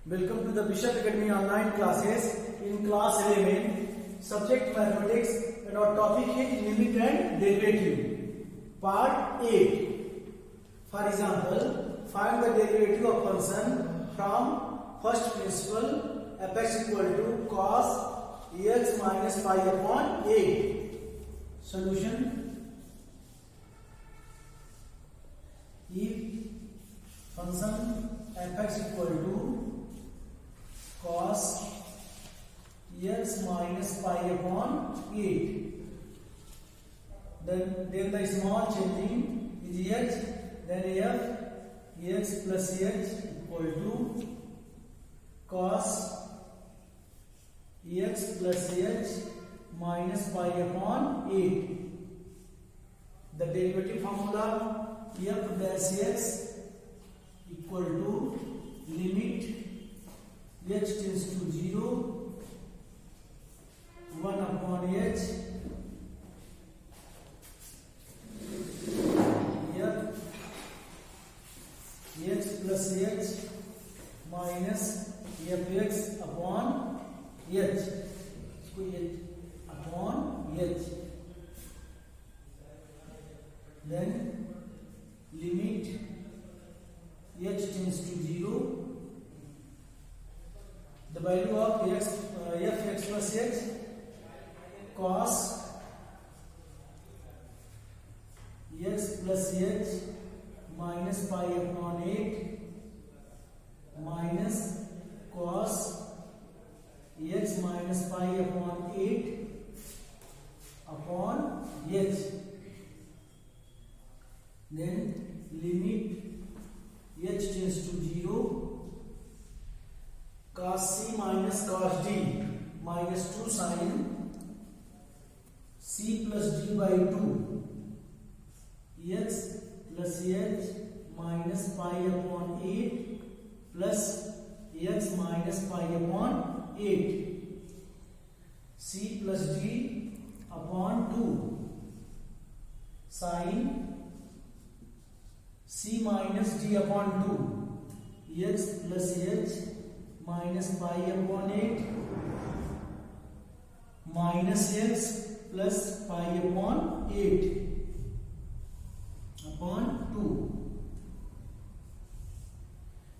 Welcome to the Bishop Academy online classes. In class 11, subject mathematics, and our topic is limit and derivative. Part 8. For example, find the derivative of function from first principle f(x) equal to cos x minus pi upon 8. Solution: if function f(x) equal to cos x minus pi upon 8, then the small changing is h, then f x plus h equal to cos x plus h minus pi upon 8. The derivative formula: f dash x equal to limit h tends to 0 1 upon h f x plus h minus fx upon h, upon h, then limit h tends to 0, the value of fx plus h cos x plus h minus pi upon 8 minus cos x minus pi upon 8 upon h, then limit h tends to 0, cos c minus cos d minus 2 sin c plus d by 2 x plus h minus pi upon 8 plus x minus pi upon 8 c plus d upon 2 sin c minus d upon 2 x plus h minus pi upon 8 minus x plus pi upon 8 upon 2.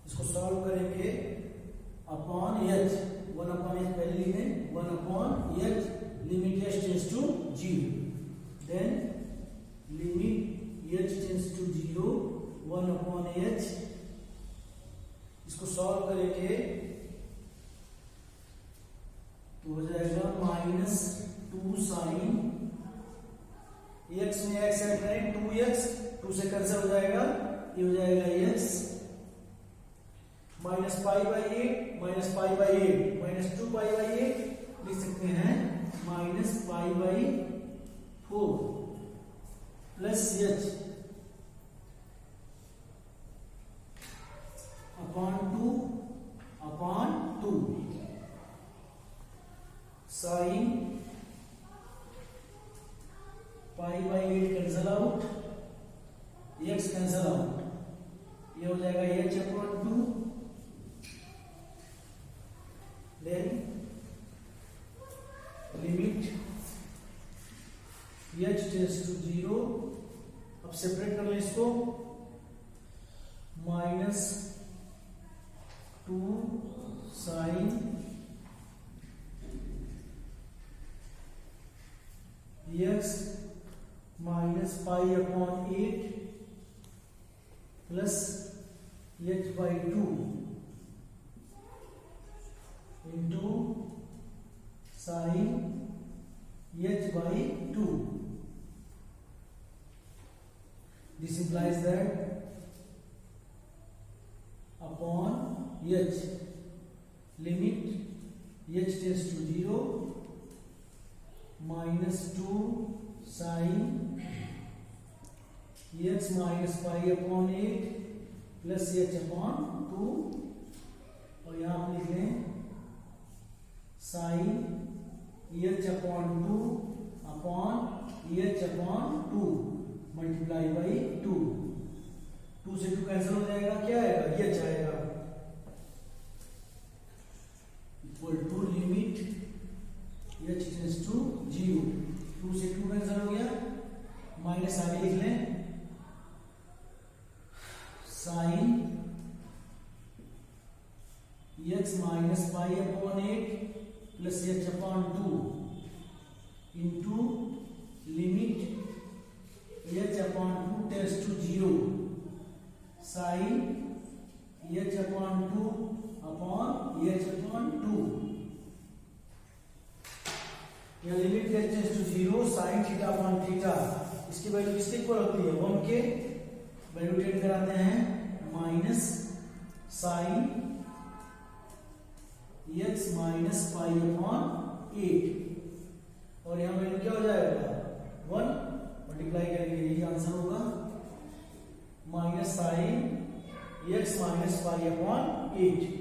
इसको solve करेंगे upon h, 1 upon h पहले में 1 upon h, limit h tends to 0, then limit h tends to 0 1 upon h, इसको solve करेंगे तो हो जाएगा minus 2 sine x में x ऐड करें 2x, 2 से कैंसिल हो जाएगा, ये हो जाएगा x minus pi by 8 minus pi by 8 minus 2 pi by 8 लिख सकते हैं minus pi by 4 plus h upon 2 sine pi by 8 cancel out, x cancel out, ये हो जाएगा h upon 2, then limit h tends to 0, अब separate कर लें इसको, minus 2 sine x minus pi upon 8 plus h by 2 into sine h by 2. This implies that upon h limit h tends to 0 minus 2 sin x minus pi upon 8 plus h upon 2, और यहां आप लिख लें sin h upon 2 upon h upon 2 multiply by 2, 2 से 2 cancel हो जाएगा, क्या आएगा, h आएगा, x minus pi upon 8 plus h upon 2 into limit h upon 2 tends to 0 sine h upon 2 upon h upon 2। यह limit tends to 0 sine theta upon theta, इसकी value किसके equal होती है 1 के, वैल्यू टेन कराते हैं minus sine x minus pi upon 8 और यहां वैल्यू क्या हो जाएगा 1 मल्टीप्लाई करेंगे, यही आंसर होगा minus sine x minus pi upon 8।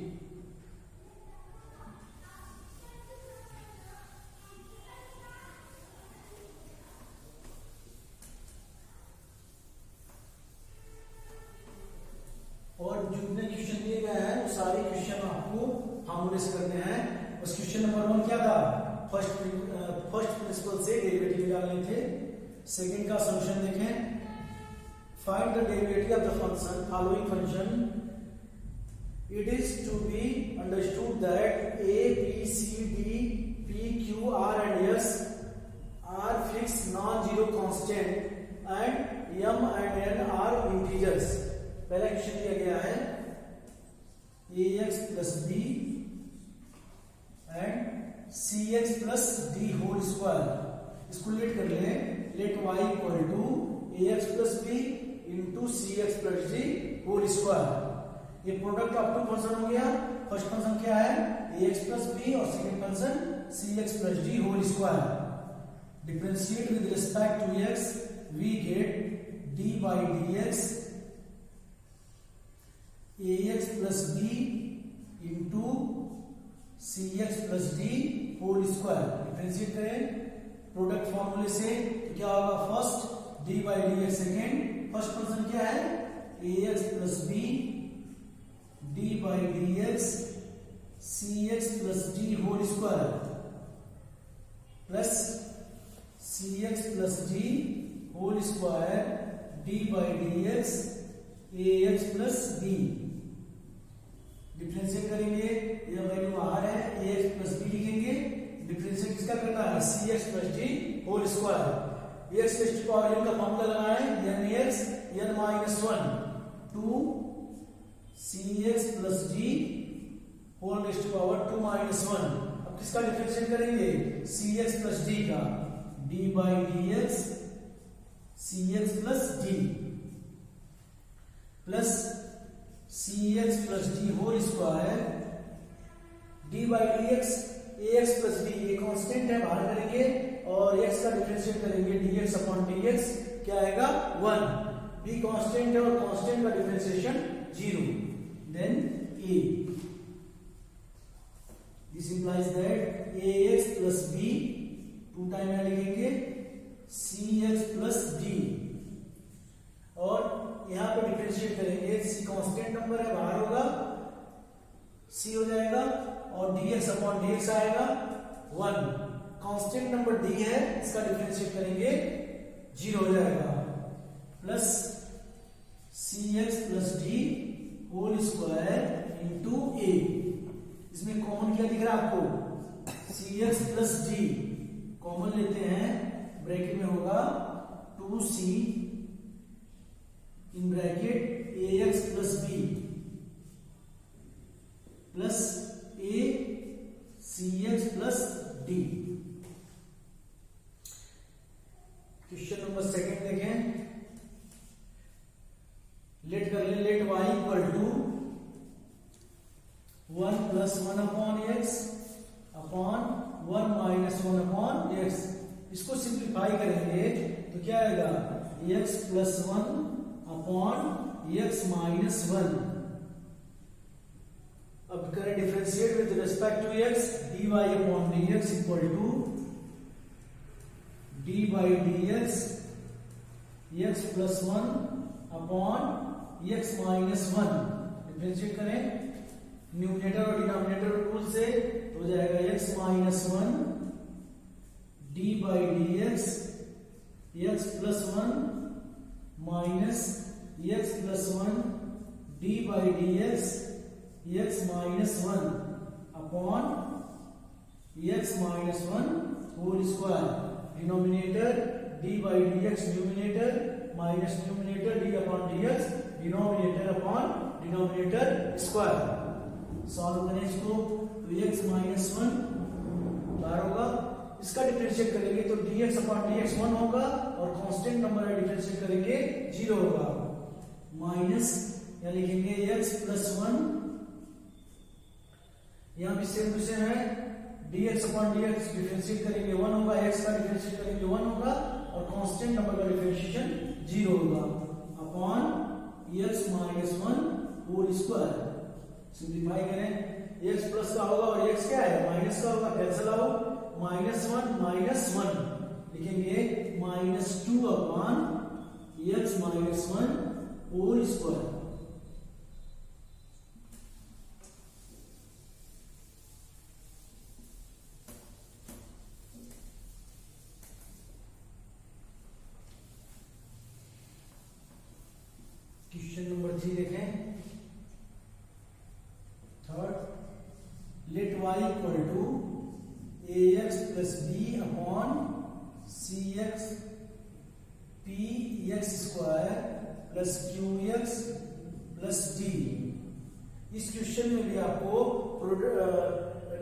और जितने क्वेश्चन दिए गए हैं वो सारे क्वेश्चन आपको हार्मोनियस करने हैं। उस क्वेश्चन नंबर 1 क्या था, फर्स्ट प्रिंसिपल से डेरिवेटिव निकालने थे। सेकंड का सॉल्यूशन देखें, find the derivative of the function following function. It is to be understood that a b c d p q r and s are fixed non-zero constant and m and n are integers। पहला question दिया गया है ax plus b and cx plus d whole square. इसको let कर लें, let y equal to ax plus b into cx plus d whole square. ये product of two function हो गया। फर्स्ट फंक्शन क्या है ax प्लस b और second function cx plus d whole square. Differentiate with respect to x we get d by dx ax plus b into cx plus d whole square. Differentiate करें product फॉर्मूले से तो क्या होगा, first d by dx, second first function क्या है ax plus b d by dx cx plus d whole square plus cx plus d whole square d by dx ax plus b। Differentiate करेंगे, यह value बाहर है, ax plus b लिखेंगे। Differentiate किसका करना है cx plus d whole square. x raise to power n का formula लगाएं, nx n minus 1 2 cx plus d whole raise to power 2 minus 1। अब किसका डिफरेंशिएट करेंगे cx प्लस d का, d by dx cx plus d plus cx plus d whole square d by dx ax plus b, ये constant है बाहर करेंगे और x का डिफरेंशिएट करेंगे dx अपॉन dx, क्या आएगा 1। b कांस्टेंट है और कांस्टेंट का differentiation 0। Then a, this implies that ax plus b 2 time में लिखेंगे cx प्लस d और यहां पे डिफरेंशिएट करेंगे, c कांस्टेंट नंबर है बाहर होगा c हो जाएगा और dx अपॉन dx आएगा 1। कांस्टेंट नंबर d है, इसका डिफरेंशिएट करेंगे 0 हो जाएगा plus cx plus d whole square into a। इसमें कॉमन क्या दिख रहा है आपको cx प्लस d, कॉमन लेते हैं, ब्रैकेट में होगा 2c in bracket ax plus b plus a cx plus d। Question number second देखें, लेट कर लें, let y equal to 1 plus 1 upon x upon 1 minus 1 upon x। इसको simplify करेंगे तो क्या आएगा x plus 1 upon x minus 1। अब करें differentiate with respect to x, dy upon dx equal to d by dx x plus 1 upon x minus 1। Differentiate करें numerator और denominator rule से तो हो जाएगा x minus 1 d by dx x plus 1 minus x plus 1 d by dx x minus one upon x minus one whole square, denominator d by d x numerator minus numerator d upon d x denominator upon denominator square. Solve करें इसको तो x minus one bar होगा, इसका differentiate करेंगे तो dx upon dx 1 होगा और constant number है डिफरेंशिएट करेंगे 0 होगा, माइनस या लिखेंगे x प्लस 1, यहां भी सेम टू सेम है, dx अपॉन dx डिफरेंशिएट करेंगे 1 होगा, x का डिफरेंशिएट करेंगे 1 होगा और कांस्टेंट नंबर का डिफरेंशिएशन 0 होगा upon x minus 1 whole square. Simplify करें, x प्लस का होगा और x क्या है माइनस का होगा, कैंसिल आउट, माइनस वन लिखेंगे minus 2 upon x minus 1 whole square. Question number 3 देखें, third, let y equal to ax plus b upon cx px square plus qx plus d। इस क्वेश्चन में भी आपको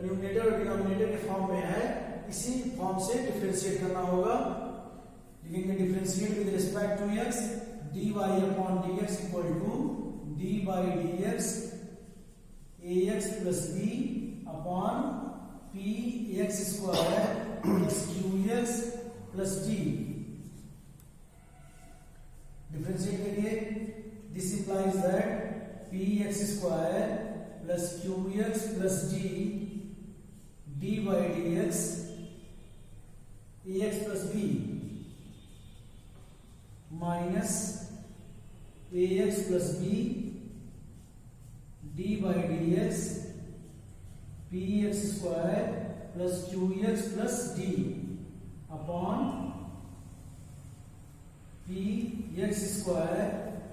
न्यूमरेटर और denominator के form में है, इसी फॉर्म से डिफरेंशिएट करना होगा। लिखेंगे differentiate with respect to x dy upon dx equal to d by dx ax plus b upon p x square plus q x plus d। Differentiate करिए, this implies that p x square plus q x plus d d by dx ax plus b minus ax plus b d by dx px square plus qx plus d upon px square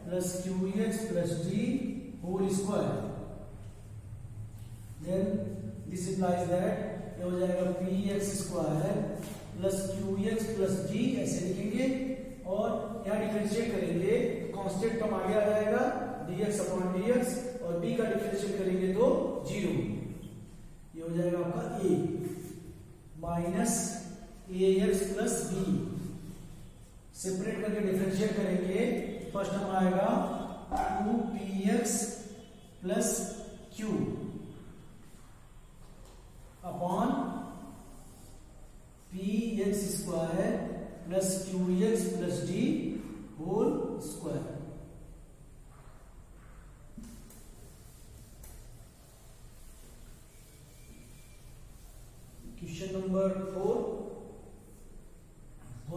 plus qx plus d whole square। Then this implies that ये हो जाएगा px square plus qx plus d, ऐसे लिखेंगे और यहाँ differentiate करेंगे constant term आगे आ जाएगा dx अपॉन dx और b का डिफरेंशिएट करेंगे तो 0, ये हो जाएगा आपका a minus ax plus b। Separate करके डिफरेंशिएट करेंगे, फर्स्ट टर्म आएगा 2px plus q upon px square plus qx plus d whole square. Question number 4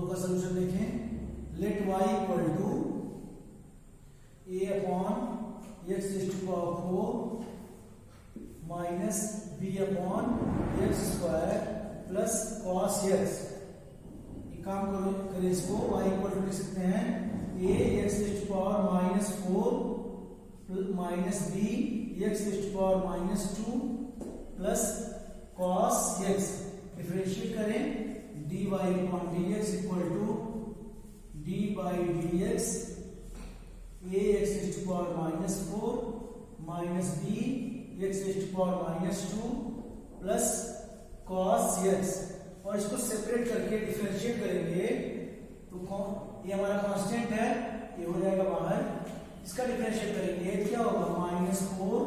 का सॉल्यूशन देखें, let y equal to a upon x to power 4 minus b upon x square plus cos x। एक काम करो, करें इसको y equal to लिख सकते हैं a x to power minus 4 minus b x to power minus 2 plus cos x। Differentiate करें dy upon dx equal to d by dx ax to power minus 4 minus b x to power minus 2 plus cos x, और इसको separate करके differentiate करेंगे तो ये हमारा constant है, ये हो जाएगा बाहर, इसका डिफरेंशिएट करेंगे क्या होगा minus 4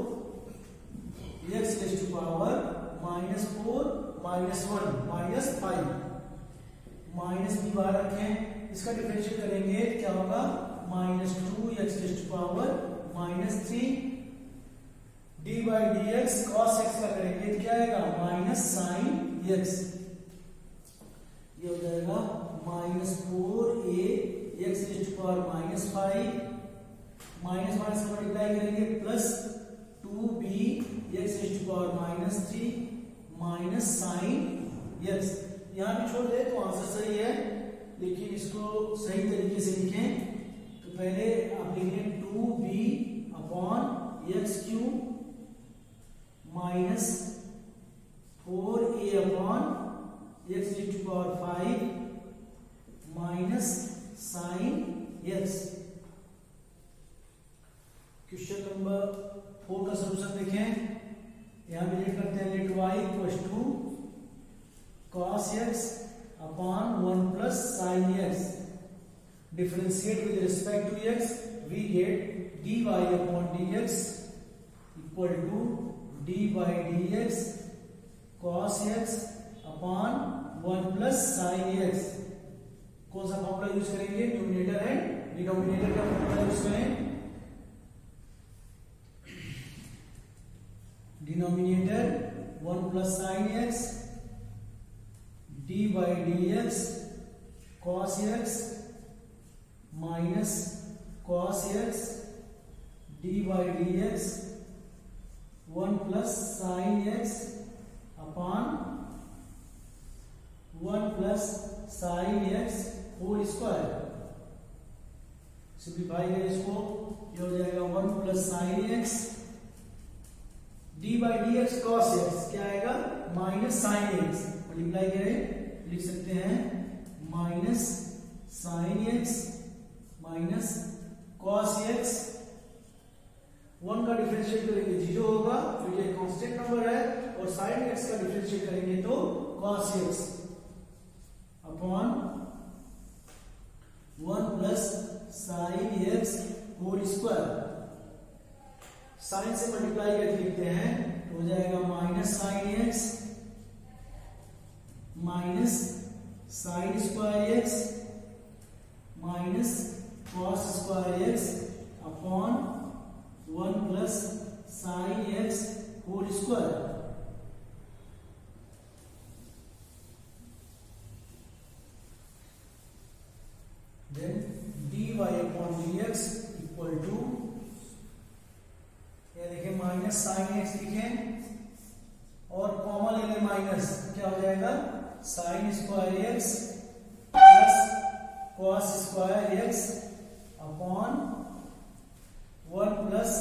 x to power minus 4 minus 1 minus 5, minus b बाहर रखें, इसका डिफरेंशिएट करेंगे क्या होगा minus 2 x to power minus 3 d by d x cos x का करेंगे क्या आएगा माइनस साइन एक्स, ये हो जाएगा minus 4a x to power minus 5 minus minus multiply करेंगे plus 2b x to power minus 3 minus sine x। यहां भी छोड़ दे तो आंसर सही है, लेकिन इसको सही तरीके से लिखें तो पहले आप लिखें 2b upon x cube minus 4a upon x to power 5 minus sine x। Question number 4 का सॉल्यूशन देखें। यहां पे लिख करते हैं let y equals to cos x upon 1 plus sine x। Differentiate with respect to x, we get dy upon dx equal to d by dx cos x upon 1 plus sine x। कौन सा formula use करेंगे? Numerator and denominator का formula use करें। Denominator 1 plus sine x d by dx cos x minus cos x d by dx 1 plus sine x upon 1 plus sine x whole square. Simplify करें इसको, ये हो जाएगा 1 plus sine x d by dx cos x क्या आएगा? Minus sine x। Multiply करें, लिख सकते हैं minus sine x minus cos x। 1 का डिफरेंशिएट करेंगे 0 होगा, क्योंकि ये कांस्टेंट नंबर है, और साइन x का डिफरेंशिएट करेंगे तो cos x upon 1 plus sine x whole square. Sine से मल्टीप्लाई करके लिखते हैं तो हो जाएगा minus sine x minus sine square x minus cos square x upon 1 plus sine x whole square. Then dy upon dx equal to, ये देखिए minus sine x लिखें और कॉमन ले लें माइनस, क्या हो जाएगा? Sine square x plus cos square x upon 1 plus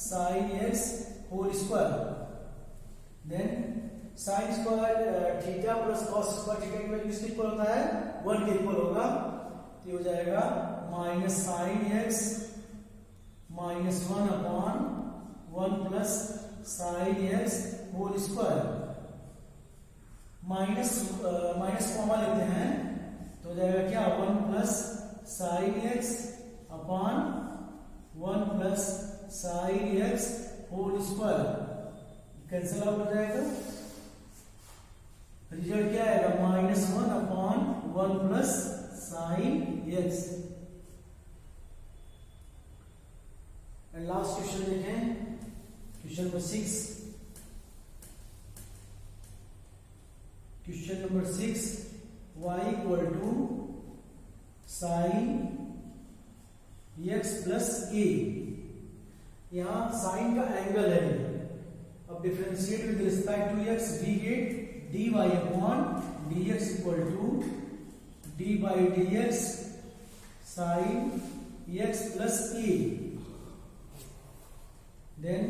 sine x whole square. Then sine square theta plus cos square theta की वैल्यू किसके इक्वल होता है? 1 के इक्वल होगा। तो हो जाएगा minus sine x minus 1 upon 1 plus sine x whole square. Minus comma लेते हैं तो हो जाएगा क्या? 1 plus sine x upon 1 plus sine x whole square. Cancel out हो जाएगा, रिजल्ट क्या आएगा? Minus 1 upon 1 plus sine x। And last question देखें, question number 6। Question number 6, y equal to sine x plus a। यहां sine का angle है। अब differentiate with respect to x, we get dy upon dx equal to d by dx sine x plus a। Then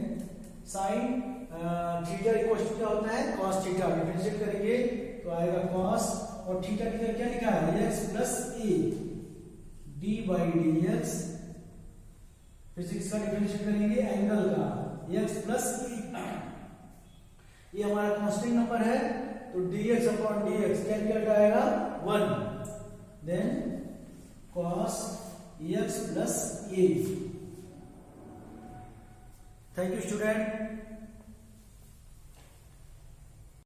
sine theta equal to क्या होता है? cos theta. Differentiate करेंगे तो आएगा cos, और थीटा की जगह क्या लिखा है? x plus a d by dx। फिर से इसका डिफरेंशिएट करेंगे एंगल का, x प्लस a। ये हमारा कांस्टेंट नंबर है तो dx अपॉन dx क्या आएगा? 1। Then cos x plus a। Thank you student.